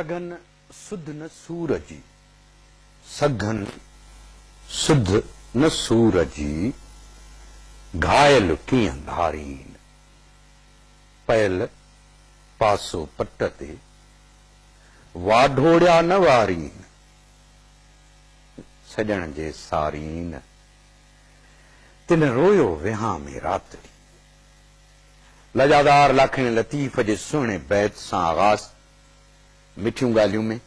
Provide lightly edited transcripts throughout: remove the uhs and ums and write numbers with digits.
सघन सुध न सूरजी, सघन सुध न सूरजी, घायल कीअं धारीन, पयल पासो पट ते वाढोड़िया न वारीन, सजण जे सारीन, तिन रोयो विहां में रात्रि। लजादार लाखिण लतीफ़ जे सुहिणे बैत सां आगाज़, मिठियूं ॻाल्हियूं में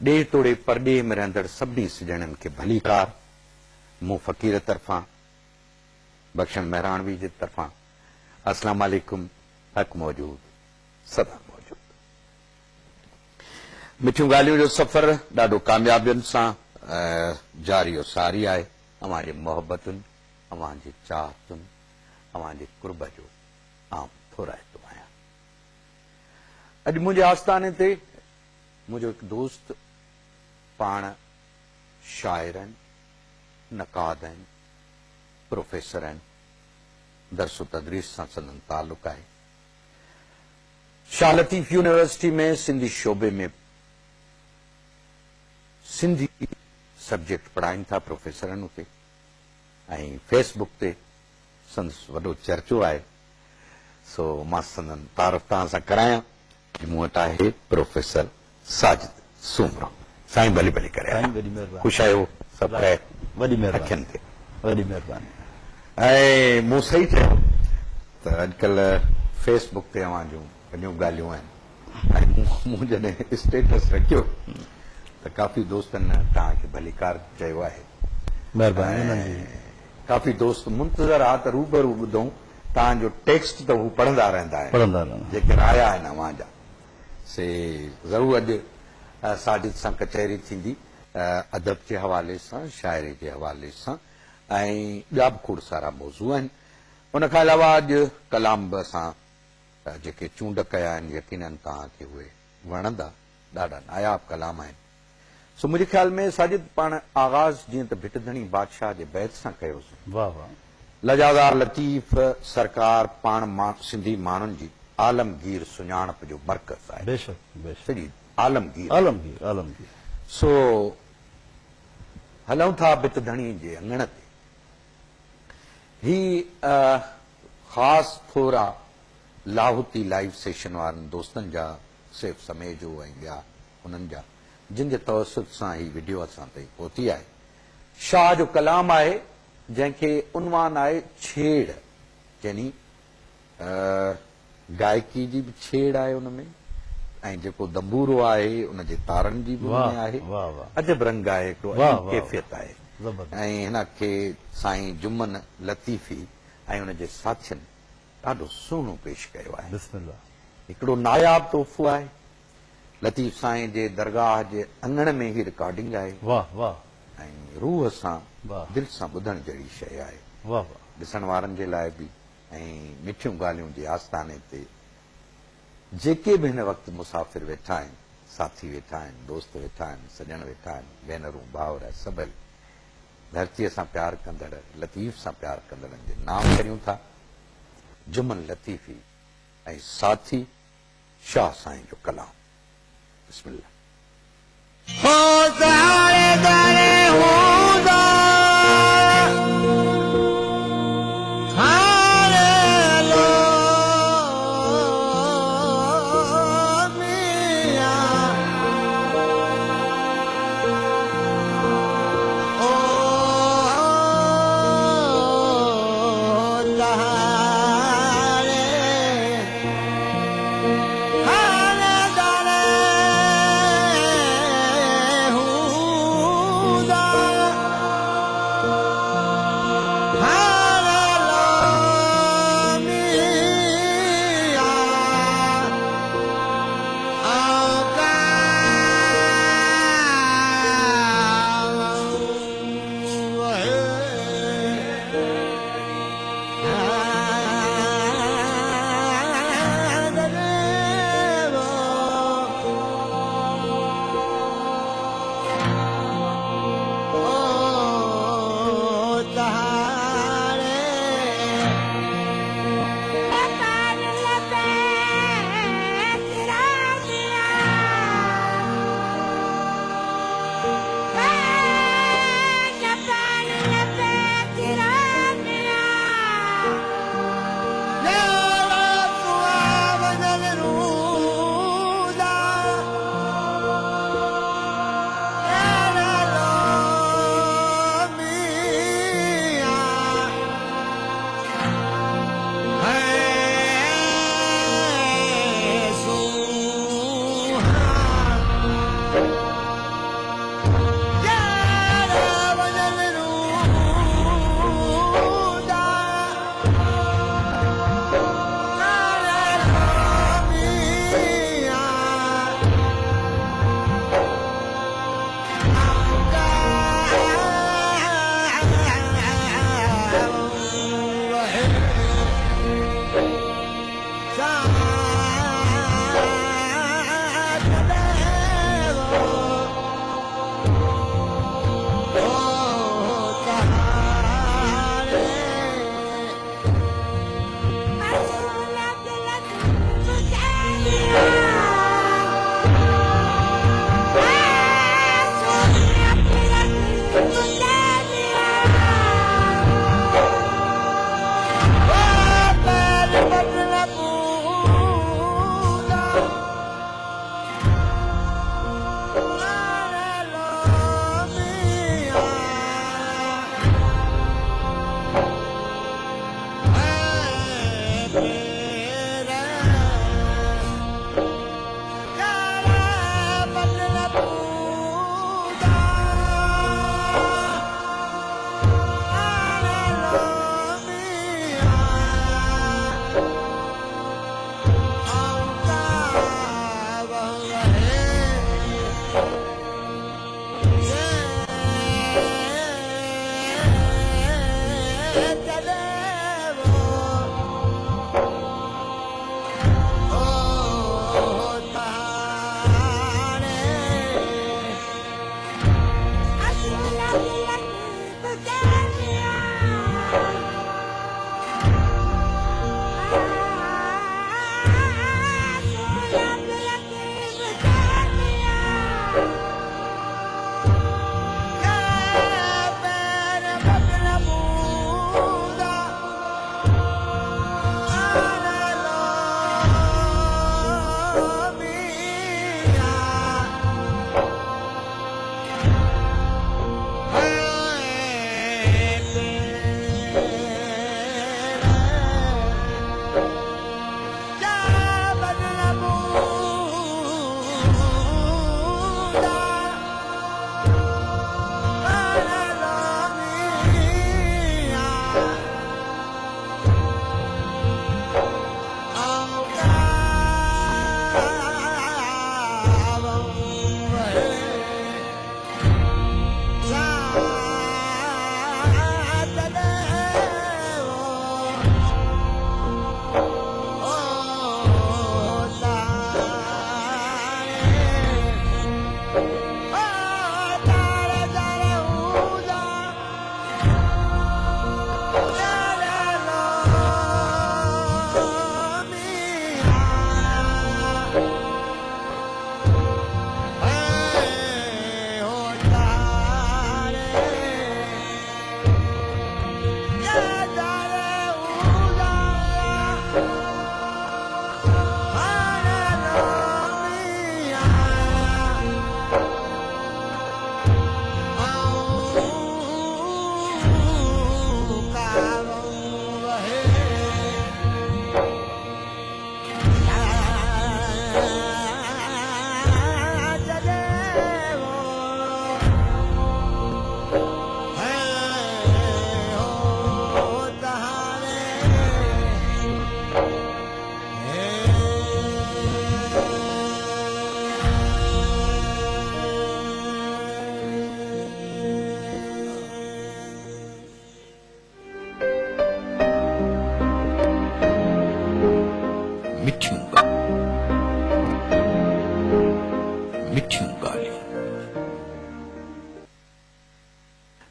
ॾे तोड़े परॾे में रहंदड़ सभिनी सिजणनि खे भलीकार। मूं फ़क़ीर तरफ़ां, बख्शन महराणवी जे तरफ़ां अस्सलाम वालेकुम, हक़ मौजूद, सदा मौजूद। मिठियूं ॻाल्हियूं जो सफ़र ॾाढो कामयाबियुनि सां जारी और सारी आहे। अव्हां जे मोहबतुनि, अव्हां जे चाहतुनि, अव्हां जे कुर्ब जो आउं थोराईंदो आहियां। अॼु मुंहिंजे आस्थाने ते मुंहिंजो हिकु दोस्त, पाण शाइर आहिनि, नक़ाद आहिनि, प्रोफेसर आहिनि, दरसो तदरीस सां संदन तालुक़ आहे। शाह लतीफ़ यूनिवर्सिटी में सिंधी शोबे में सिंधी सब्जेक्ट पढ़ाइनि था, प्रोफेसर आहिनि उते, ऐं फेसबुक ते संदसि वॾो चर्चो आहे। सो मां संदन तारफ़ तव्हां सां करायां। मूं वटि आहे प्रोफेसर साजिद सूमरो। साईं भली भली करे, ख़ुशि आहियो? सभु ख़ैर? वॾी अखियुनि ते वॾी महिरबानी। ऐं मूं सही चयो त अॼुकल्ह फेसबुक ते अव्हां जूं वॾियूं ॻाल्हियूं आहिनि, ऐं मूं जॾहिं स्टेटस रखियो त काफ़ी दोस्तनि तव्हांखे भलीकार चयो आहे। महिरबानी। काफ़ी दोस्त मुंतज़र आहे त रूबरू ॿुधूं तव्हांजो टेक्स्ट, त हू पढ़ंदा रहंदा आहिनि, जेके राया आहिनि अव्हां जा। से ज़रूरु अॼु साजिद सां कचहरी थींदी अदब जे हवाले सां, शाइरी जे हवाले सां, ऐं ॿिया बि खोड़ सारा मौज़ू आहिनि। उन खां अलावा अॼु कलाम बि असां जेके चूंड कया आहिनि, यकीनन तव्हांखे उहे वणंदा, ॾाढा नायाब कलाम आहिनि। सो मुंहिंजे ख़्याल में साजिद पाण आगाज़ जीअं त भिटधणी बादशाह जे बैत सां कयोसीं। वाह वाह। लजादार लतीफ़ सरकार पाण सिंधी माण्हुनि जी आलमगीर सुञाणप जो मर्कज़ आहे। बेशक बेशक, सॼी आलमगीर आलमगीर आलमगीर। सो हलूं था भिटधणी जे अंगण ते। ही ख़ासि थोरा लाहौती लाइव सेशन वारनि दोस्तनि जा, सेफ समेजो ऐं ॿिया उन्हनि जा, जिन जे तवसुत सां ही वीडियो असां ताईं पहुती आहे। शाह जो कलाम आहे जंहिंखे उनवान आहे छेड़, यानी गायकी जी बि छेड़ आहे उन में, ऐं जेको दंबूरो आहे उन जे तारनि जी बि उन में आहे। अजब रंग आहे, हिकिड़ो कैफ़ियत आहे। ऐं हिन खे साईं जुमन लतीफ़ी ऐं उन जे साथियुनि ॾाढो सुहिणो पेश कयो आहे। हिकिड़ो नायाब तोहफ़ो आहे। लतीफ़ साईं जे दरगाह जे अंगण में ही रिकॉर्डिंग आहे। ऐं रूह सां, दिलि सां ॿुधण जहिड़ी शइ आहे, ॾिसण वारनि जे लाइ बि। ऐं मिठियूं ॻाल्हियूं जे आस्थाने ते जेके बि हिन वक़्तु मुसाफ़िर वेठा आहिनि, साथी वेठा आहिनि, दोस्त वेठा आहिनि, सॼण वेठा आहिनि, भेनरूं भाउर सभई धरतीअ सां प्यार कंदड़, लतीफ़ सां प्यार कंदड़नि जे नाम करियूं था। जुमन लतीफ़ी ऐं साथी शाह साईं जो कलाम। बिस्मिल्लाह।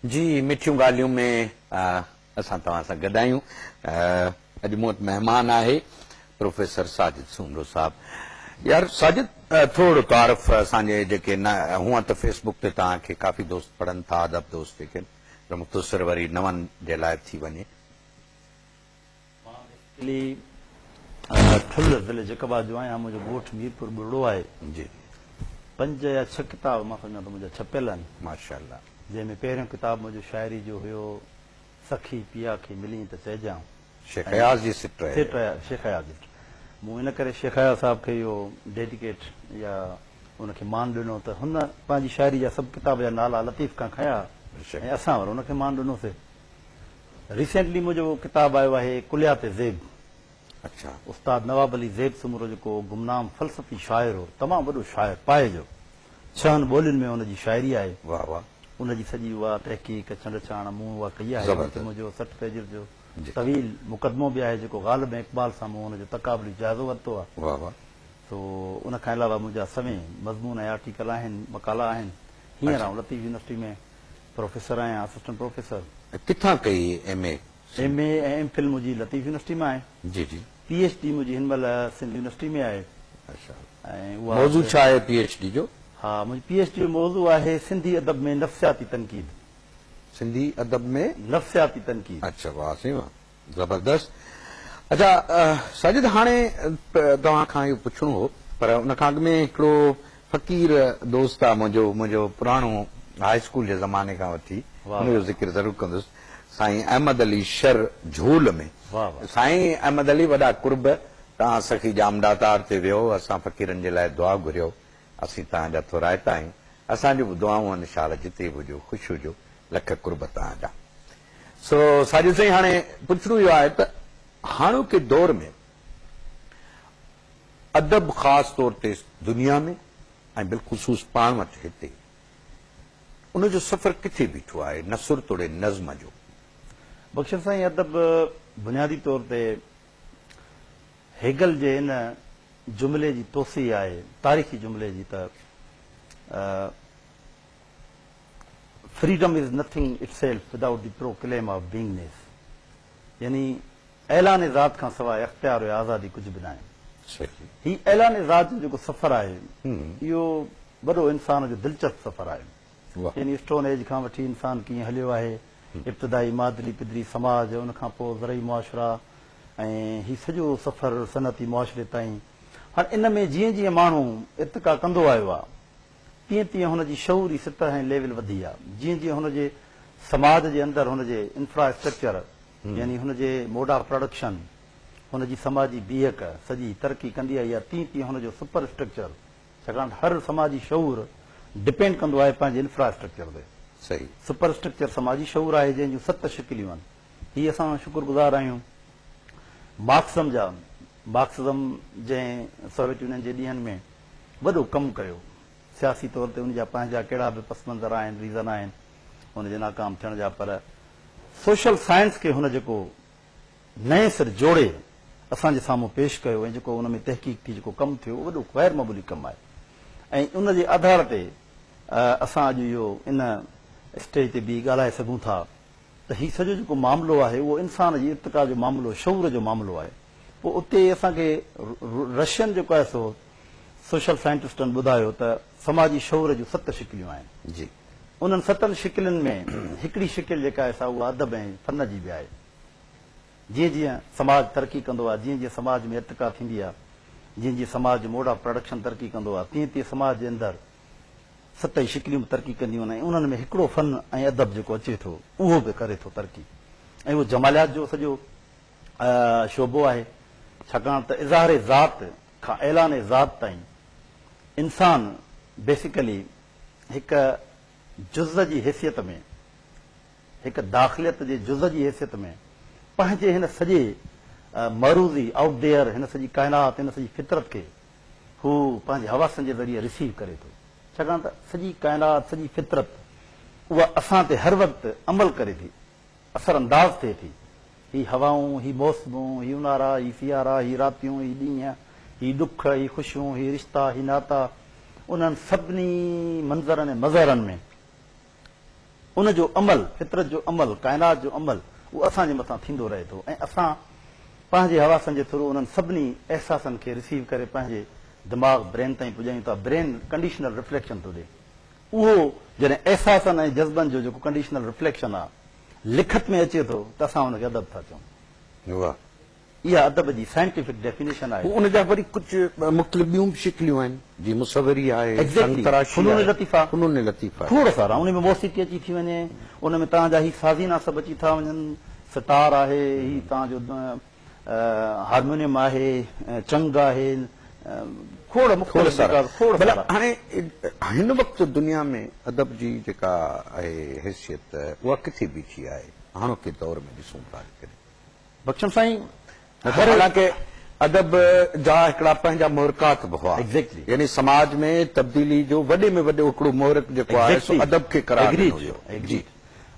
जी मिठियूं ॻाल्हियूं में असां तव्हां सां गॾु आहियूं। अॼु मूं वटि महिमान आहे प्रोफेसर साजिद सूमरो साहब। यार साजिद, थोरो तारफ़ असांजे जेके न हूअं त फेसबुक ते तव्हांखे काफ़ी दोस्त पढ़नि था, अदब दोस्त जेके पर मुख़्तसिर वरी नवनि जे लाइ थी वञे। ठुल ज़िले जकबाद जो आहियां। मुंहिंजो ॻोठु मीरपुर बुढ़ो आहे। जी 5 या 6 किताब मां सम्झां त मुंहिंजा छपियल आहिनि। माशाअल्लाह। जंहिंमें पहिरियों किताब मुंहिंजो शाइरी जो हुयो, सखी पिया खे मिली त चइजां। शेख अयाज़ जी सिट आहे। शेख अयाज़ जी। मूं इन करे शेख अयाज़ साहब खे इहो डेडिकेट या उनखे मान ॾिनो त हुन पंहिंजी शाइरी जा सभु किताब जा नाला लतीफ़ खां खयां ऐं असां वरी उनखे मान ॾिनोसीं। रिसेंटली मुंहिंजो किताब आयो आहे कुलियात ज़ेब। अच्छा। उस्ताद नवाब अली ज़ेब सुमरो जेको गुमनाम फ़लसफ़ी शाइर हो, तमामु वॾो शाइर पाए जो, 6 ॿोलियुनि में हुनजी शाइरी आहे। वाह वाह। उनजी सॼी उहा तहक़ीक़ छंड छाण मूं उहा कई आहे। मुंहिंजो 60 पेज जो तवील मुक़दमो बि आहे जेको ग़ालिब इक़बाल सां मूं हुनजो तक़ाबली जाइज़ो वरितो आहे। वाह वाह। तो उन खां अलावा मुंहिंजा सवें मज़मून ऐं आर्टिकल आहिनि, मकाला आहिनि। हींअर आउं लतीफ़ यूनिवर्सिटी में प्रोफेसर आहियां, असिस्टेंट प्रोफेसर। किथां कई एमए ऐं एम फिल मुंहिंजी लतीफ़ यूनिवर्सिटी में आहे। जी जी। पीएचडी मुंहिंजी हिन महिल सिंध यूनिवर्सिटी में आहे। अच्छा। ऐं उहा मौज़ू छा आहे पीएचडी जो? हा, मुंहिंजी पीएचडी जो मौज़ू आहे सिंधी अदब में नफ़्सियाती तनक़ीद। सिंधी अदब में नफ़्सियाती तनक़ीद। अच्छा, वाह साईं वाह, ज़बरदस्त। अच्छा साजिद, हाणे तव्हां खां इहो पुछणो हो पर उन खां अॻु में हिकिड़ो फ़क़ीर दोस्त आहे मुंहिंजो पुराणो हाई स्कूल जे ज़माने खां वठी, हुनजो ज़िक्र ज़रूरु कंदुसि। साईं अहमद अली शर झोल में। साईं अहमद अली वॾा कुर्ब, तव्हां सखी जामदातार ते वियो, असां फ़क़ीरनि जे लाइ दुआ घुरियो, असीं तव्हांजा थोराइता आहियूं। असांजो बि दुआऊं निशाल जिते बि हुजो, ख़ुशि हुजो, लख कुर्ब तव्हांजा। सो साजिद साईं, हाणे पुछणो इहो आहे त हाणोके दौर में अदब ख़ासि तौर ते दुनिया में ऐं बिलख़ुसूस पाण वटि हिते उनजो सफ़र किथे बीठो आहे, नसुर तोड़े नज़्म जो? बख़्शन साईं, अदब बुनियादी तौर ते हेगल जे इन जुमिले जी तोसी आहे, तारीख़ी जुमिले जी, त freedom is nothing itself without the proclaim of beingness. यानी ऐलान ज़ात खां सवाइ अख़्तियार ऐं आज़ादी कुझु बि न आहे। ही ऐलान ज़ात जो जेको सफ़र आहे, इहो वॾो इंसान जो दिलचस्प सफ़र आहे। यानी स्टोन एज खां वठी इंसान कीअं हलियो आहे, इब्तिदाई मादरी पिदरी समाज, उन खां पोइ ज़रई मुआशरा, ऐं ही सॼो सफ़र सनती मुआशरे ताईं। हाणे इन में जीअं जीअं माण्हू इर्तिका कंदो आयो आहे, तीअं तीअं हुनजी शऊरी सतह ऐं लेवल वधी आहे। जीअं जीअं हुनजे समाज जे अंदरि हुनजे इंफ्रास्ट्रक्चर, यानी हुनजे मोड ऑफ प्रोडक्शन, हुनजी समाजी बीहक सॼी तरक़ी कंदी आई आहे, तीअं तीअं हुनजो सुपर स्ट्रक्चर, छाकाणि हर समाजी शऊर डिपेंड कंदो आहे पंहिंजे इंफ्रास्ट्रक्चर ते। सही। सुपर स्ट्रक्चर समाजी शऊर आहे, जंहिंजूं 7 शिकिलियूं आहिनि। हीअ असां शुक्रगुज़ार आहियूं मार्क्सिज़म जा। मार्क्सिज़म जंहिं सोवियत यूनियन जे ॾींहंनि में वॾो कमु कयो, सियासी तौर ते उनजा पंहिंजा कहिड़ा बि पस मंज़र आहिनि, रीज़न आहिनि हुनजे नाकाम थियण जा, पर सोशल साइंस खे हुन जेको नए सिर जोड़े असांजे साम्हूं पेश कयो ऐं जेको हुन में तहक़ीक़ थी जेको कमु थियो, वॾो ग़ैर मामूली कमु आहे। ऐं उन जे आधार ते असां अॼु इहो इन स्टेज ते बि ॻाल्हाए सघूं था त हीउ सॼो जेको मामिलो आहे उहो इंसान जी इर्तिका जो मामिलो, शऊर जो मामिलो आहे। पोइ उते असांखे रशियन जेको आहे सो सोशल साइंटिस्टनि ॿुधायो त समाजी शऊर जूं 7 शिकिलियूं आहिनि। जी। उन्हनि 7 शिकिलियुनि में हिकिड़ी शिकिल जेका आहे सा उहा अदब ऐं फन जी बि आहे। जीअं जीअं समाज तरक़ी कंदो आहे, जीअं जीअं समाज में इर्तिका थींदी आहे, जीअं जीअं समाज जो मोड ऑफ प्रोडक्शन तरक़ी कंदो आहे, तीअं तीअं समाज जे अंदरि 7 ई शिकिलियूं तरक़ी कंदियूं आहिनि। ऐं उन्हनि में हिकिड़ो फन ऐं अदब जेको अचे थो उहो बि करे थो तरक़ी। ऐं उहो जमालियात जो सॼो शोबो आहे, छाकाणि त इज़हार ज़ात खां ऐलान ज़ात ताईं इंसान बेसिकली हिकु जुज़ जी हैसियत में, हिकु दाख़िलियत जे जुज़ जी हैसियत में पंहिंजे हिन सॼे मरूज़ी आउटडेयर, हिन सॼी काइनात, हिन सॼी फितरत खे हू पंहिंजे हवासनि जे ज़रिए रिसीव करे थो। छाकाणि त सॼी काइनात, सॼी फितरत उहा असां ते हर वक़्तु अमल करे थी, असर अंदाज़ थिए थी। ही हवाऊं, ही मौसमूं, ही उन्हारा, ही सियारा, ही रातियूं, ही ॾींहं, ही ॾुख, ही ख़ुशियूं, ही रिश्ता, ही नाता, उन्हनि सभिनी मंज़रनि ऐं मज़हरनि में उनजो अमल, फितरत जो अमल, काइनात जो अमल, उहो असांजे मथां थींदो रहे थो ऐं असां पंहिंजे हवासनि जे थ्रू उन्हनि सभिनी अहसासनि खे रिसीव करे पंहिंजे दिमाग़ ब्रेन ताईं पुॼायूं था। ब्रेन कंडीशनल रिफ्लेक्शन थो ॾे। उहो जॾहिं अहसासनि ऐं जज़्बनि जो जेको कंडीशनल रिफ्लेक्शन आहे लिखत में अचे थो त असां हुनखे अदब था चऊं। इहा अदब जी साइंटिफिक डेफिनेशन आहे। उन जा वरी कुझु मुख़्तलिफ़ ॿियूं बि शिकलियूं आहिनि, जीअं मुसवरी आहे, फनून लतीफ़ा, फनून लतीफ़ा, खोड़ सारा। उन में मौसीक़ी अची थी वञे, उन में तव्हांजा ही साज़ीना सभु अची था वञनि, सितार आहे, ही तव्हांजो हारमोनियम आहे, चंग आहे, खोड़ हाणे हिन वक़्तु दुनिया में अदब जी जेका आहे हैसियत उहा किथे बीठी आहे हाणोके दौर में ॾिसूं था। बख्शम साईं, हालांकि अदब जा हिकिड़ा पंहिंजा मुहरकात बि हुआ, यानी समाज में तब्दीली जो वॾे में वॾो हिकिड़ो मुहरक जेको आहे सो अदब खे करार ॾिनो वियो।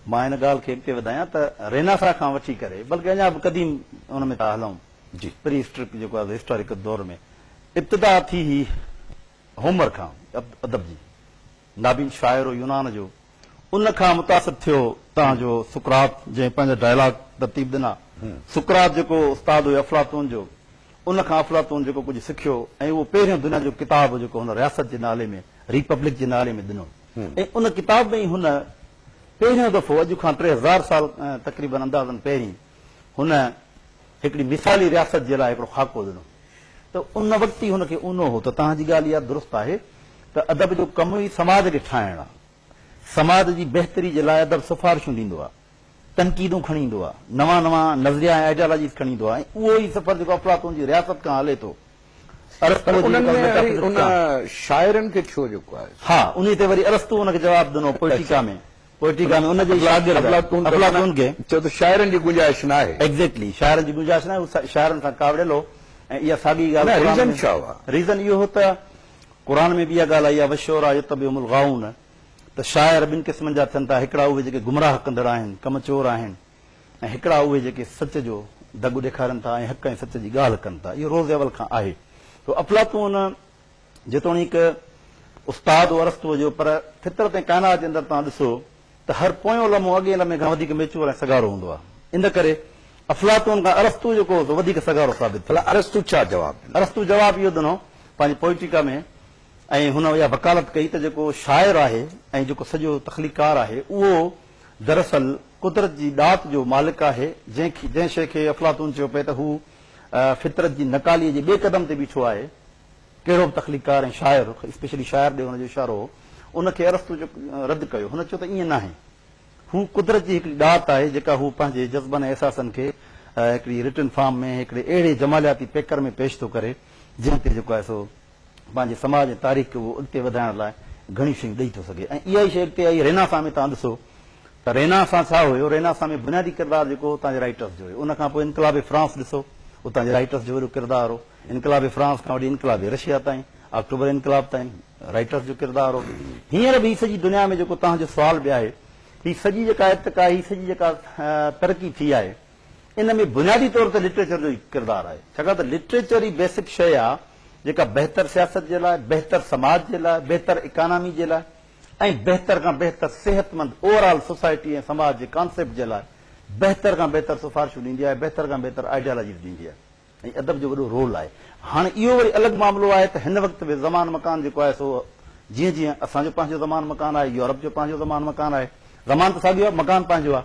मां हिन ॻाल्हि खे अॻिते वधायां त रेनासा खां वठी करे बल्कि अञा बि क़दीम हुन में था हलूं जी, प्री हिस्ट्रिक जेको आहे हिस्टोरिकल दौर में इब्तिदा थी ही होमर खां अदब जी, नाबीन शाइर यूनान जो, उन खां मुतासिर थियो तव्हांजो सुकरात जंहिं पंहिंजा डायलॉग तरतीब ॾिना। सुकरात जेको उस्ताद हुयो अफलातून जो, उन खां अफलातून जेको कुझु सिखियो ऐं उहो पहिरियों दुनिया जो किताब जेको हुन रियासत जे नाले में, रिपब्लिक जे नाले में ॾिनो ऐं उन किताब में ई हुन पहिरियों दफ़ो अॼु खां 3000 साल तक़रीबन अंदाज़नि पहिरीं हुन हिकिड़ी मिसाली रियासत जे लाइ हिकिड़ो ख़ाको ॾिनो। त उन वक़्तु ई हुनखे ऊनो हो त तव्हांजी ॻाल्हि इहा दुरुस्त आहे त अदब जो कमु ई समाज खे ठाहिणु आहे। समाज जी बहितरी जे लाइ अदब सिफ़ारिशूं ॾींदो आहे, तनक़ीदूं खणी ईंदो आहे, नवां नवां नज़रिया ऐं आइडियोलॉजीज़ खणी ईंदो आहे ऐं उहो ई सफ़र जेको अफलातून जी रियासत खां हले थो। शाइरनि खे छो जेको आहे, हा, उन ते वरी अरस्तू हुनखे जवाबु ॾिनो पोइटिका में उनजे अफलातून खे चयो त शाइरनि जी गुंजाइश न आहे। एग्ज़ैक्टली, शाइरनि जी गुंजाइश न आहे, शाइरनि सां कावड़ेलो। ऐं इहा साॻी ॻाल्हि रीज़न इहो हो त क़ुर में बि इहा ॻाल्हि आई आहे, वशोरा यतबिउहुमुल गाऊन, त शाइर ॿिनि क़िस्मनि जा थियनि था। हिकिड़ा उहे जेके गुमराह कंदड़ आहिनि, कमचोर आहिनि, ऐं हिकिड़ा उहे जेके सच जो दगु ॾेखारनि था ऐं हक़ ऐं सच जी ॻाल्हि कनि था। इहो रोज़ अवल खां आहे। तो अफलातून जेतोणीक उस्ताद अरस्तूअ जो, पर फितरत ऐं काइनात जे अंदरि तव्हां ॾिसो त हर पोयों लम्हो अॻे लम्हे खां वधीक मेचूर ऐं सगारो हूंदो आहे। इन करे अफलातून खां अरस्तू जेको हो वधीक सगारो साबित थियो। अरस्तू छा जवाबु? अरस्तू जवाबु इहो ॾिनो पंहिंजी पोइटिका में, ऐं हुन इहा वकालत कई त जेको शाइर आहे ऐं जेको सॼो तख़लीकार आहे उहो दरअसल कुदरत जी ॾात जो मालिक आहे। जंहिं शइ खे अफलातून चयो पिए त हू फितरत जी नकालीअ जे ॿिए क़दम ते बीठो आहे। कहिड़ो बि तख़लीकार ऐं शाइर, स्पेशली शाइर ॾे हुनजो इशारो हो, उनखे अरस्तू जो रद्द कयो। हुन चयो त ईअं न आहे, हू कुदरत जी हिकिड़ी ॾात आहे जेका हू पंहिंजे जज़्बनि ऐं अहसासनि खे हिकिड़ी रिटन फॉर्म में हिकिड़े अहिड़े जमालियाती पेकर में पेश थो करे जंहिं ते जेको आहे सो पंहिंजे समाज ऐं तारीख़ खे उहो अॻिते वधाइण लाइ घणी शयूं ॾेई थो सघे। ऐं इहा ई शइ अॻिते आई रेनासा में। तव्हां ॾिसो त रेनासा छा हुयो, रेनासा में बुनियादी किरदारु जेको उतां जे राइटर्स जो हुयो। उन खां पोइ इनकलाब फ्रांस ॾिसो, उतां जे राइटर्स जो वॾो किरदारु हो। इनकलाब फ्रांस खां वठी इनकलाब रशिया ताईं, अक्टूबर इनकलाब ताईं राइटर्स जो किरदारु हो। हींअर बि सॼी दुनिया में जेको तव्हांजो सुवाल बि आहे, ही सॼी जेका इर्तिका, ही सॼी जेका तरक़ी थी आहे, इन में बुनियादी तौर ते लिटरेचर जो ई किरदारु आहे। छाकाणि त लिटरेचर ई बेसिक शइ आहे जेका बहितर सियासत जे लाइ, बहितर समाज जे लाइ, बहितर इकानमी जे लाइ ऐं बहितर खां बहितर सिहतमंद ओवरऑल सोसाइटी ऐं समाज जे कॉन्सेप्ट जे लाइ बहितर खां बहितर सिफ़ारिशूं ॾींदी आहे, बहितर खां बहितर आइडियोलॉजी ॾींदी आहे। ऐं अदब जो वॾो रोल आहे। हाणे इहो वरी अलॻि मामिलो आहे त हिन वक़्त में ज़मान मकान जेको आहे सो जीअं जीअं असांजो पंहिंजो ज़मान मकान आहे, यूरोप जो पंहिंजो ज़मान मकान आहे, ज़मान त साॻियो आहे, मकान पंहिंजो आहे,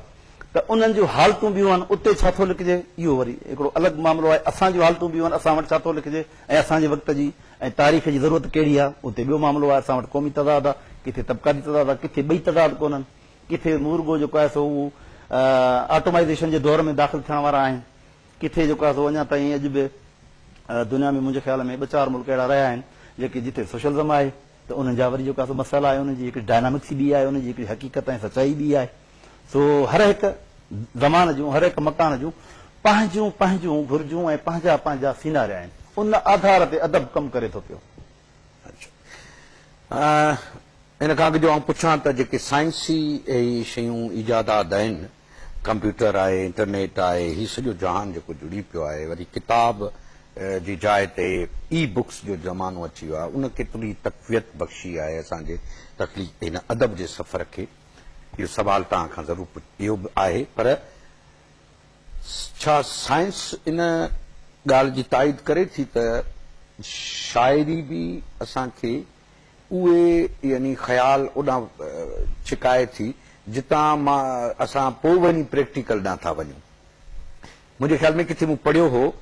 त उन्हनि जूं हालतूं ॿियूं आहिनि। उते छा थो लिखिजे इहो वरी हिकिड़ो अलॻि मामिलो आहे। असांजूं हालतूं ॿियूं आहिनि, असां वटि छा थो लिखिजे ऐं असांजे वक़्त जी ऐं तारीख़ जी ज़रूरत कहिड़ी आहे, उते ॿियो मामिलो आहे। असां वटि क़ौमी तदाद आहे, किथे तबक़ाती तदाद आहे, किथे ॿई तदाद कोन्हनि, किथे मुर्गो जेको आहे सो उहो ऑटोमाइज़ेशन जे दौर में दाख़िल थियण वारा आहिनि, किथे जेको आहे सो अञा ताईं अॼु बि दुनिया में मुंहिंजे ख़्याल में 2-4 मुल्क अहिड़ा रहिया आहिनि जेके जिथे सोशलिज़म आहे त उन्हनि जा वरी जेको आहे सो मसाइला आहे, उनजी हिकिड़ी डायनामिक्स बि आहे, उनजी हिकिड़ी हक़ीक़त ऐं सचाई बि आहे। सो हर हिकु ज़मान जूं, हर हिकु मकान जूं पंहिंजूं पंहिंजूं घुर्जूं ऐं पंहिंजा पंहिंजा सीनारिया आहिनि। उन आधार ते अदब कमु करे थो पियो। इन खां अॻु जो आउं पुछां त जेके साइंसी शयूं ईजादात आहिनि, कंप्यूटर आहे, इंटरनेट आहे, हीउ सॼो जहान जेको जुड़ी पियो आहे, वरी किताब जी जाइ ते ई बुक्स जो ज़मानो अची वियो आहे, उन केतिरी तक़वियत बख़्शी आहे असांजे तकलीफ़ हिन अदब जे सफ़र खे। इहो सवाल तव्हां खां ज़रूरु इहो बि आहे, पर छा साइंस इन ॻाल्हि जी ताईद करे थी त शाइरी बि असांखे उहे यानी ख़्याल ओॾां छिकाए थी जितां असां पोइ वञी प्रैक्टिकल ॾांहुं था वञूं। मुंहिंजे ख़्याल में किथे मूं पढ़ियो हो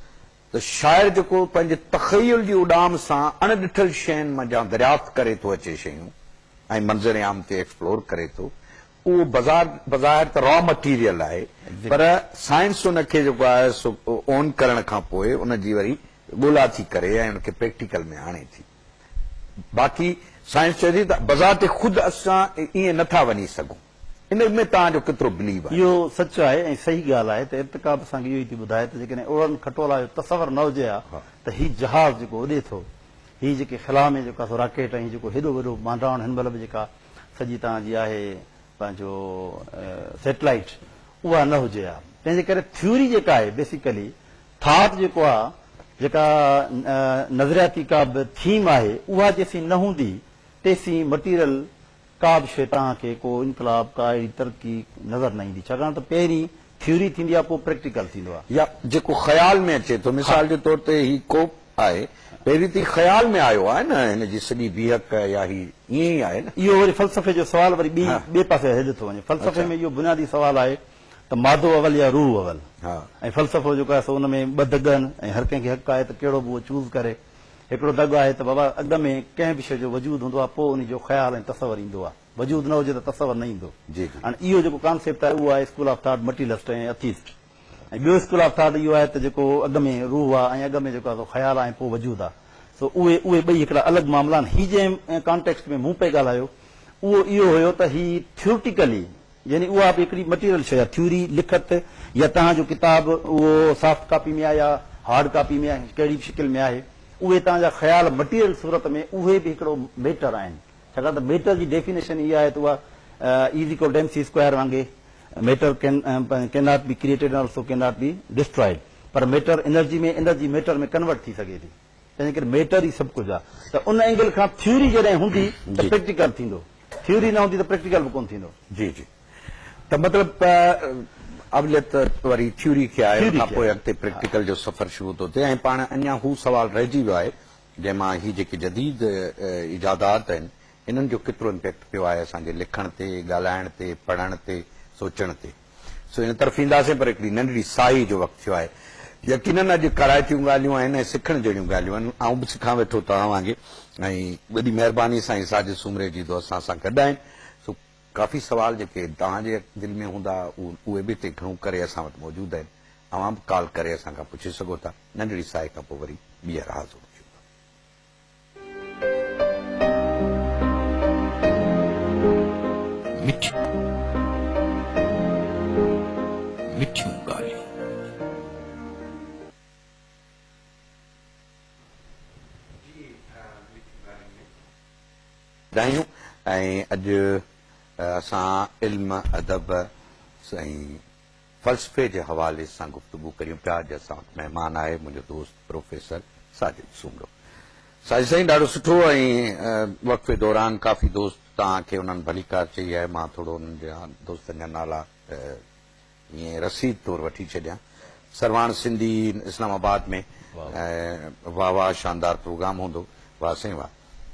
त शाइर जेको पंहिंजे तख़यल जी उॾाम सां अणॾिठल शयुनि मां जा दरियाफ़्त करे थो अचे शयूं ऐं मंज़र आम ते एक्सप्लोर करे थो, उहो बज़ाहिर त रॉ मटीरियल आहे, पर साइंस उनखे जेको आहे सो ओन करण खां पोइ उनजी वरी ॻोल्हा थी करे ऐं उनखे प्रैक्टिकल में आणे थी। बाक़ी साइंस चए थी त बज़ार ते ख़ुदि असां ईअं नथा वञी सघूं, इन में तव्हांजो केतिरो बिलीव आहे? इहो सच आहे ऐं सही ॻाल्हि आहे त इर्तिकाब असांखे इहो ई थी ॿुधाए त जेकॾहिं उड़न खटोला जो तसवर न हुजे हा त हीउ जहाज़ जेको उॾे थो, हीउ जेके ख़िला में जेका रॉकेट ऐं जेको हेॾो वॾो मांडावण हिन महिल बि जेका सॼी तव्हांजी आहे पंहिंजो सैटेलाइट, उहा न हुजे हा। तंहिंजे करे थ्योरी जेका आहे बेसिकली थाट जेको आहे, जेका नज़रियाती का बि थीम आहे, उहा जेसीं न हूंदी तेसीं मटीरियल का बि शइ तव्हांखे को इनकलाब का अहिड़ी तरक़ी नज़र न ईंदी, छाकाणि त पहिरीं थ्योरी थींदी आहे पोइ प्रैक्टिकल थींदो आहे। या जेको ख़्याल में अचे थो, मिसाल जे तौर ते ही कोप आहे, पहिरीं त ख़्याल में आयो आहे न, हिन जी सॼी बीहक या ही ईअं ई आहे न। इहो वरी फ़लसफ़े जो सवाल वरी ॿिए पासे हेॾे थो वञे। फ़लसफ़े में इहो बुनियादी सवाल आहे त मादो अवल या रूह अवल, ऐं फ़लसफ़ो जेको आहे सो उन में ॿ दग आहिनि ऐं हर कंहिंखे हक़ आहे त कहिड़ो बि उहो चूज़ करे। हिकिड़ो दग आहे त बाबा अॻ में कंहिं बि शइ जो वजूद हूंदो आहे, पोइ उन जो ख़्याल ऐं तसवर ईंदो आहे, वजूद न हुजे त तसवर न ईंदो। हाणे इहो जेको कॉन्सेप्ट आहे उहो आहे स्कूल ऑफ थॉट मटीरियलिस्ट ऐं अथीस्ट। ऐं ॿियो स्कूल ऑफ थॉट इहो आहे त जेको अॻ में रूह आहे ऐं अॻ में जेको आहे ख़्याल आहे ऐं पोइ वजूद आहे, सो उहे ॿई हिकिड़ा अलॻि मामला आहिनि। हीउ जंहिं कॉन्टेक्स्ट में मूं पे ॻाल्हायो उहो इहो हुयो त ही थ्योरिटिकली, यानी उहा बि हिकिड़ी मटीरियल शइ आहे, थ्योरी लिखत या तव्हांजो किताब उहो सॉफ्ट कॉपी में आहे या हार्ड कॉपी में आहे, कहिड़ी बि शिकिल में आहे, उहे तव्हांजा ख़्याल मटीरियल सूरत में उहे बि हिकिड़ो मैटर आहिनि। छाकाणि त मैटर जी डेफिनेशन इहा आहे त उहा is equal to MC square वांगुरु, matter can not be created also can not be destroyed, पर मैटर एनर्जी में, एनर्जी मैटर में कन्वर्ट थी सघे थी। तंहिंजे करे मैटर ई सभु कुझु आहे। त उन एंगल खां थ्योरी जॾहिं हूंदी त प्रैक्टिकल थींदो, थ्योरी न हूंदी त प्रैक्टिकल बि कोन थींदो। जी जी, त मतिलबु अवलियत वरी थ्योरी खे आहे, उन खां पोइ अॻिते प्रैक्टिकल जो सफ़र शुरू थो थिए। ऐं पाण अञा हू सवाल रहिजी वियो आहे जंहिंमां ही जेके जदीद इजादात आहिनि इन्हनि जो केतिरो इम्पैक्ट पियो आहे असांजे लिखण ते, ॻाल्हाइण ते, पढ़ण ते, सोचण ते। सो इन तरफ़ ईंदासीं, पर हिकिड़ी नंढड़ी साई जो वक़्तु थियो आहे। यकीनन अॼु कराइतियूं ॻाल्हियूं आहिनि ऐं सिखण जहिड़ियूं ॻाल्हियूं आहिनि। आउं बि सिखां वेठो तव्हां वांगुरु, ऐं वॾी महिरबानी साईं साजिद सूमरे जी दो असां सां गॾु आहिनि। सो काफ़ी सवाल जेके तव्हांजे दिलि में हूंदा उहे बि हिते घणो करे असां वटि मौजूदु आहिनि। तव्हां बि कॉल करे असां खां पुछी सघो था। नंढड़ी साई खां पोइ वरी ॿीहर हाज़िर थियूं। मिठियूं ॻाल्हियूं। ऐं अॼु असां इल्म अदब ऐं फ़लसफ़े जे हवाले सां गुफ़्तगू करियूं पिया। अॼु असां वटि महिमान आहे मुंहिंजो दोस्त प्रोफेसर साजिद सूमरो। साजिद साईं, ॾाढो सुठो। ऐं वक़्फ़े दौरान काफ़ी दोस्त तव्हांखे उन्हनि भलीकार चई आहे, मां थोरो उन्हनि जा दोस्तनि जा नाला ईअं रसीद तौरु वठी छॾियां। सरवाण सिंधी इस्लामाबाद में वाह वाह शानदार प्रोग्राम हूंदो, वाह साईं वाह।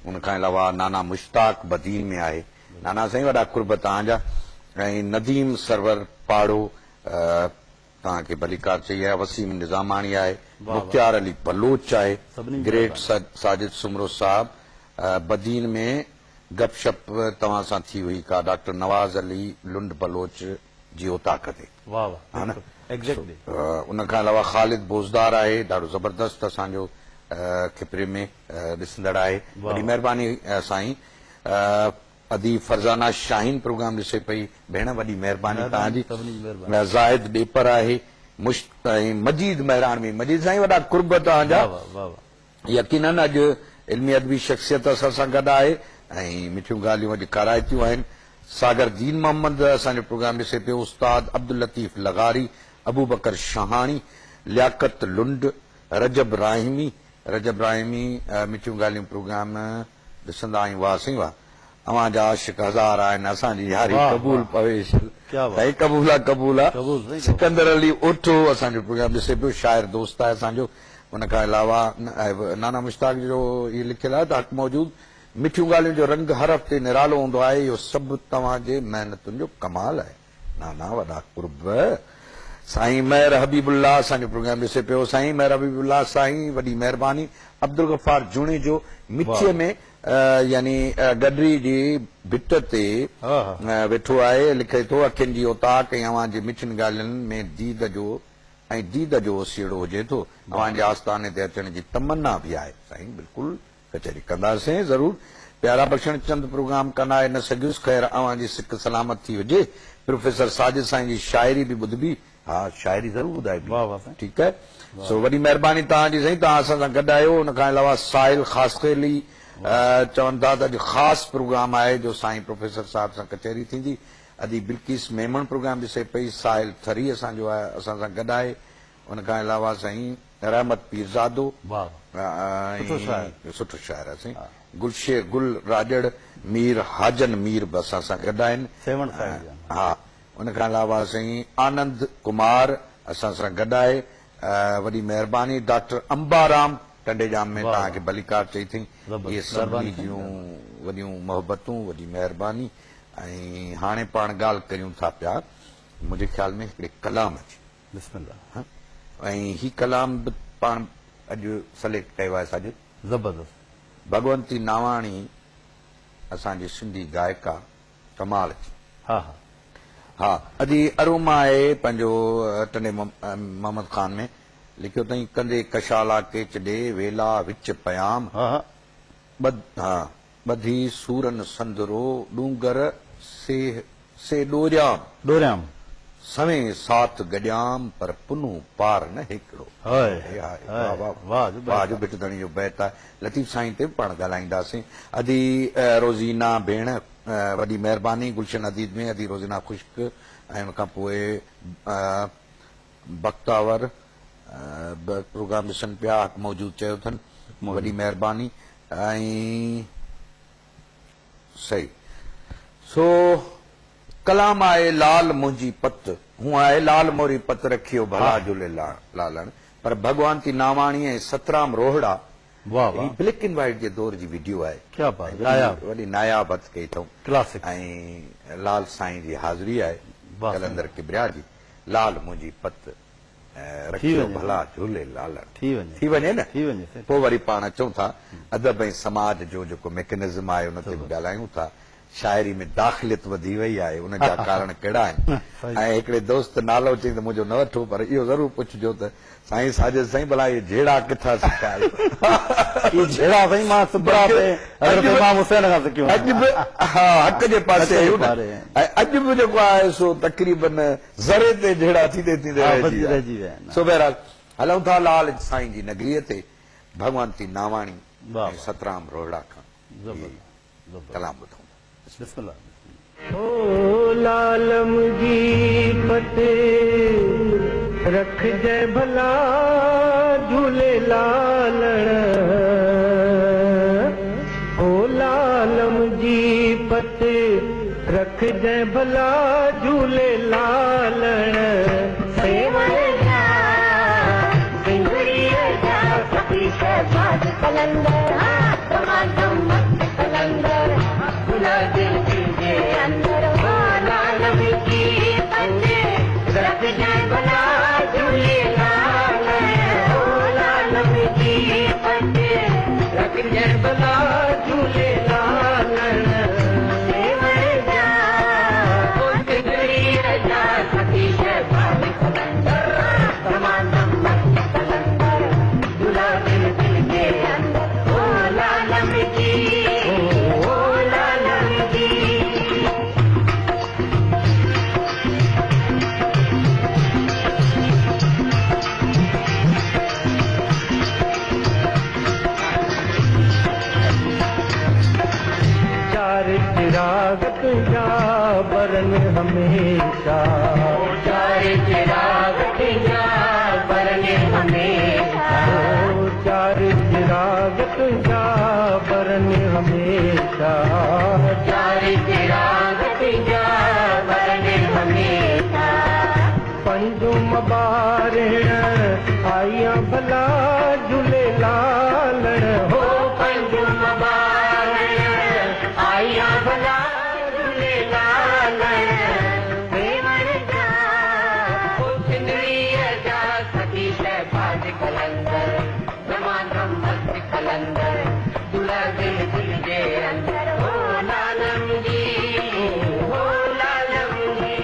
उनखां अलावा नाना मुश्ताक बदीन में आहे। नाना साईं वॾा कुर्ब तव्हांजा। ऐं नदीम सरवर पाड़ो तव्हांखे भलीकार चई आहे। वसीम निज़ामाणी आहे। मुख्तार अली बलोच आहे। ग्रेट साजिद सूमरो साहब। बदीन में गपशप तव्हां सां थी हुई का डॉक्टर नवाज़ अली लुंड बलोच जी ओताक ते, हा न? उनखां अलावा ख़ालिद बोज़दार आहे, ॾाढो ज़बरदस्त असांजो खिपरे में ॾिसंदड़ आहे। वॾी महिरबानी साईं। अदी फरज़ाना शाहीन प्रोग्राम ॾिसे पई, भेण वॾी महिरबानी तव्हांजी। ज़ाहिद ॾेपर आहे। मजीद मेहरानवी। मजीद साईं वॾा कुर्ब तव्हांजा। यकीनन अॼु इल्मी अदबी शख़्सियत असां सां गॾु आहे ऐं मिठियूं ॻाल्हियूं अॼु कराइतियूं आहिनि। सागर दीन मोहम्मद असांजो प्रोग्राम ॾिसे पियो। उस्ताद अब्दुल लतीफ़ लगारी, अबू बकर शाहानी, लियाकत लुंड, रजब राहिमी। मिठियूं ॻाल्हियूं प्रोग्राम ॾिसंदा आहियूं, वाह साईं वाह। अवां जा आशिक हज़ार आहिनि असांजी यारी क़बूल पवेश क्या बात। साईं क़बूल आहे क़बूल आहे क़बूल साईं, सिकंदर अली उठो असांजो प्रोग्राम ॾिसे पियो शाइर दोस्त आहे असांजो उन खां अलावा नाना मुश्ताक जो इहो लिखियलु आहे त हक़ मौजूद मिठियूं ॻाल्हियुनि जो रंग हर हफ़्ते निरालो हूंदो आहे इहो सभु तव्हांजे महिनतुनि जो कमाल आहे नाना वॾा कुर्ब साईं महर हबीबुल्ला असांजो प्रोग्राम ॾिसे पियो साईं महर हबीबुल्ला साईं वॾी महिरबानी अब्दुल गफ़ार जुणे जो मिठीअ में यानी गडरी जी भिट ते वेठो आहे लिखे थो अखियुनि जी ओताक ऐं अव्हां जे मिठियुनि ॻाल्हियुनि में दीद जो ओसीड़ो हुजे थो अव्हां जे आस्थाने ते अचण जी तमन्ना बि आहे साईं बिल्कुलु कचहरी कंदासीं ज़रूर प्यारा बख्शण चंद प्रोग्राम कंदा न सघियुसि ख़ैर अव्हां जी सिक सलामत थी हुजे प्रोफेसर साजिद साईं जी शाइरी बि ॿुधबी हा शाइरी ज़रूर ॿुधाइबी ठीकु आहे सो वॾी महिरबानी तव्हांजी साईं तव्हां असां सां गॾु आहियो हुन खां अलावा साहिल ख़ासि चवनि था त अॼु ख़ासि प्रोग्राम आहे जो साईं प्रोफेसर साहिब सां कचहरी थींदी अॼु बिल्किस मेमण प्रोग्राम ॾिसे पई साहिल थरी असांजो आहे असां सां गॾु आहे हुन खां अलावा साईं रहमत पीरज़ादो सुठो शाइर आहे साईं गुलशेर गुल राजड़ मीर हाजन मीर बि असां सां गॾु आहिनि हा हुन खां अलावा साईं आनंद कुमार असां सां गॾु आहे वॾी महिरबानी डॉक्टर अंबाराम टंडेजाम में तव्हांखे भलीकार चई अथई इहे सभिनी जूं वॾियूं मोहबतूं वॾी महिरबानी ऐं हाणे पाण ॻाल्हि करियूं था पिया मुंहिंजे ख़्याल में हिकिड़े कलाम जी ऐं ही कलाम बि पाण अॼु सलेक्ट कयो आहे साजिद ज़बरदस्त भगवंती नावाणी असांजी सिंधी गायका कमाल जी हा हा अॼु अरोमा आहे पंहिंजो टंडे मोहम्मद ख़ान में लिखियो अथई कंदे कशाला केच ॾे वेला विच पयाम ॿधी सूरन संदरो डूंगर से डोरियाम सवें साथ गॾियाम पर पुनू पार न हिकिड़ो वाह जो भिटधणी जो बैत आहे लतीफ़ साईं ते बि पाण ॻाल्हाईंदासीं अदी रोज़ीना भेण वॾी महिरबानी गुलशन अदीद में अदी रोज़ीना ख़ुश्क ऐं हुन खां पोइ बख्तावर प्रोग्राम ॾिसनि पिया हक़ मौजूद चयो अथनि वॾी महिरबानी ऐं सही सो कलाम आहे लाल मुंहिंजी पत हूअं आहे लाल मोरी पत रखियो भला झूलेलालण पर भगवंती नावाणी ऐं Satram Rohra black and white जे दौर जी वीडियो आहे वॾी नायाब हथ कई अथऊं ऐं लाल साईं जी हाज़िरी आहे कलंदर किबरिया जी लाल मुंहिंजी पत रखियो भला झूलेलाल थी वञे न पोइ वरी पाण अचूं था अदब ऐं समाज जो जेको मैकेनिज़म आहे उन ते बि ॻाल्हायूं था शाइरी में दाख़िलियत वधी वई आहे उन जा कारण कहिड़ा आहिनि ऐं हिकिड़े दोस्त नालो चई त मुंहिंजो न वठो पर इहो ज़रूर पुछिजो त साईं साजिद साईं भला इहे जहिड़ा किथां सिखिया जहिड़ा साईं मां सुबरा हक़ जे पासे ऐं अॼु बि जेको आहे सो तक़रीबन ज़रे ते जहिड़ा थींदे थींदे सो बहरहाल हलूं था लाल साईं जी नगरीअ ते भगवंती नावाणी ऐं सतराम रोहड़ा खां कलाम ॿुधूं ओ लालम जी पते रख जय भला झूलेलाल ओ लालम जी पते रख जय भला झूलेलाल बरन हमेशा बरन हमेशा चार चिराग तुझा बरन हमेशा पंजुम ॿारिण आया भला झूलेलाल हो पंजुम ॿारिण आया भला झूलेलाल देवण जा सिंधड़ीअ जा सखी शहबाज कलंदर दमादम मस्त कलंदर दुल्हा दिल दिल जे अंदर हो लालम जी हो लालम जी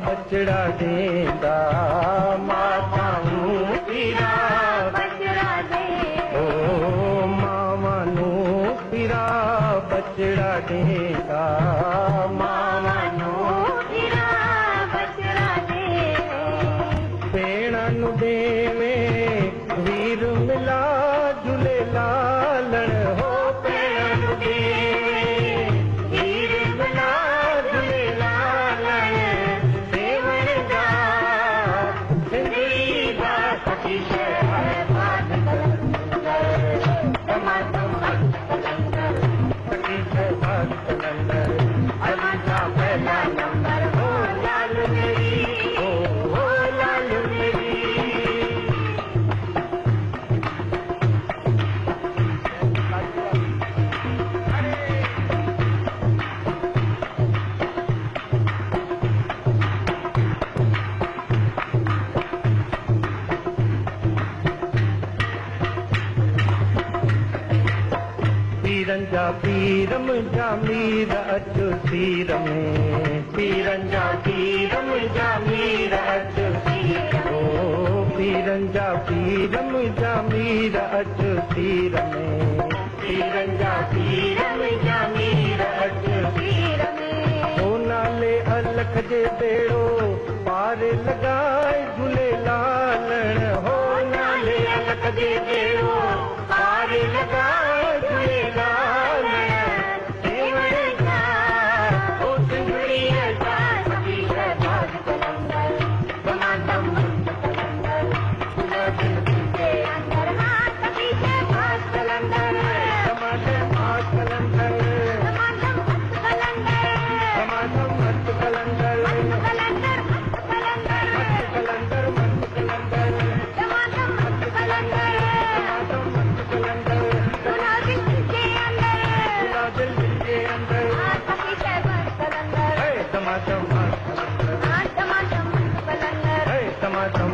बचड़ा देंदा माताऊं पीरा बचड़ा दे ओ मावानू पीरा बचड़ा देंदा मावानू पीरा बचड़ा दे भेणनु देवे वीर मिला झूलेलाल हो भेणनु देवे वीर मिला पीरम जा मीर अचु सीर में पीरन जा पीरम जा मीर अचु सीर ओ पीरन जा पीरम जा मीर अचु सीर में पीरन जा पीरम जा मीर अचु सीर में ओ नाले अलख जे बेड़ो पार लगाए झूलेलाल हो नाले अलख जे बेड़ो पार लगाए झूलेलाल टमाटम